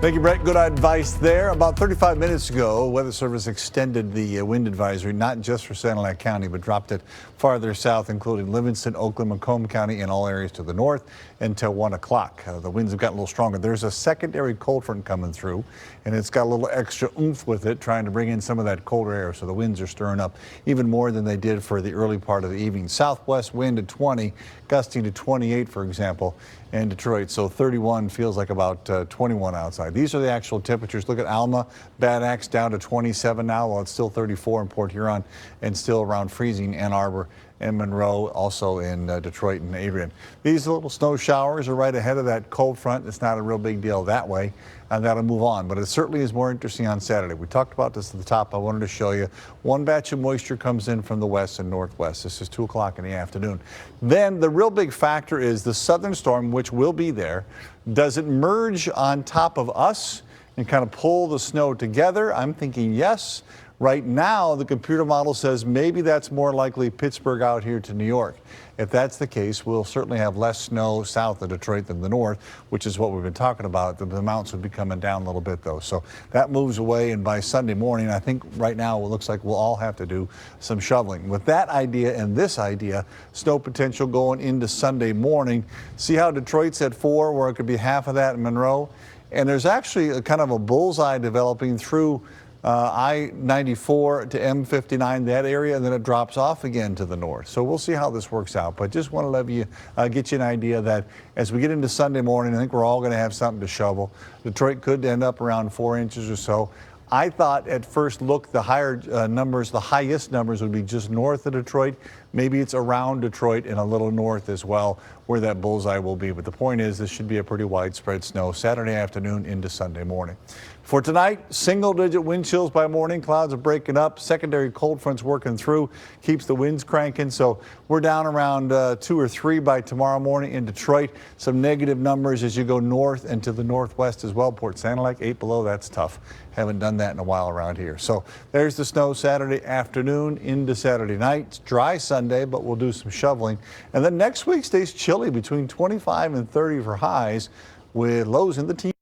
Thank you, Brett. Good advice there. About 35 minutes ago, Weather Service extended the wind advisory, not just for Sanilac County, but dropped it farther south, including Livingston, Oakland, Macomb County, and all areas to the north until 1 o'clock. The winds have gotten a little stronger. There's a secondary cold front coming through, and it's got a little extra oomph with it, trying to bring in some of that colder air. So the winds are stirring up even more than they did for the early part of the evening. Southwest wind at 20, gusting to 28, for example, in Detroit. So 31 feels like about 21 outside. These are the actual temperatures. Look at Alma, Bad Axe down to 27 now, while it's still 34 in Port Huron and still around freezing Ann Arbor and Monroe, also in Detroit and Adrian. These little snow showers are right ahead of that cold front. It's not a real big deal that way, and that'll move on. But it certainly is more interesting on Saturday. We talked about this at the top. I wanted to show you one batch of moisture comes in from the west and northwest. This is 2 o'clock in the afternoon. Then the real big factor is the southern storm, which will be there. Does it merge on top of us and kind of pull the snow together? I'm thinking yes. Right now, the computer model says maybe that's more likely Pittsburgh out here to New York. If that's the case, we'll certainly have less snow south of Detroit than the north, which is what we've been talking about. The amounts would be coming down a little bit, though. So that moves away, and by Sunday morning, I think right now it looks like we'll all have to do some shoveling. With that idea and this idea, snow potential going into Sunday morning. See how Detroit's at 4, where it could be half of that in Monroe? And there's actually a kind of a bullseye developing through I-94 to M59, that area, and then it drops off again to the north. So we'll see how this works out. But just want to let you get you an idea that as we get into Sunday morning, I think we're all going to have something to shovel. Detroit could end up around 4 inches or so. I thought at first look the higher numbers, the highest numbers would be just north of Detroit. Maybe it's around Detroit and a little north as well, where that bullseye will be. But the point is, this should be a pretty widespread snow Saturday afternoon into Sunday morning. For tonight, single-digit wind chills by morning. Clouds are breaking up. Secondary cold fronts working through, keeps the winds cranking. So we're down around 2 or 3 by tomorrow morning in Detroit. Some negative numbers as you go north and to the northwest as well. Port Sanilac, 8 below. That's tough. Haven't done that in a while around here. So there's the snow Saturday afternoon into Saturday night. It's dry Sunday, but we'll do some shoveling. And then next week stays chilly, between 25 and 30 for highs, with lows in the teens.